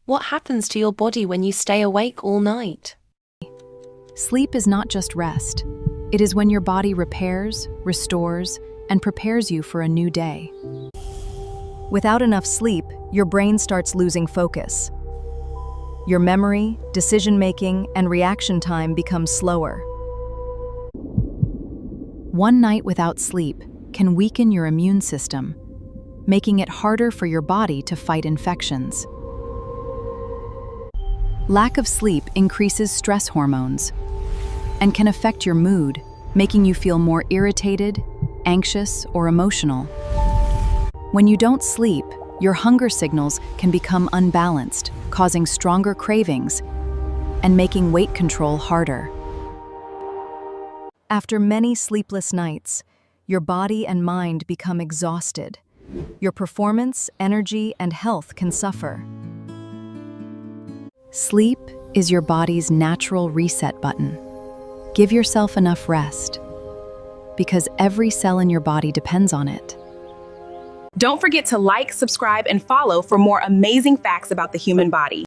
What happens to your body when you stay awake all night? Sleep is not just rest. It is when your body repairs, restores, and prepares you for a new day. Without enough sleep, your brain starts losing focus. Your memory, decision-making, and reaction time becomes slower. One night without sleep can weaken your immune system, making it harder for your body to fight infections. Lack of sleep increases stress hormones and can affect your mood, making you feel more irritated, anxious, or emotional. When you don't sleep, your hunger signals can become unbalanced, causing stronger cravings and making weight control harder. After many sleepless nights, your body and mind become exhausted. Your performance, energy, and health can suffer. Sleep is your body's natural reset button. Give yourself enough rest, because every cell in your body depends on it. Don't forget to like, subscribe, and follow for more amazing facts about the human body.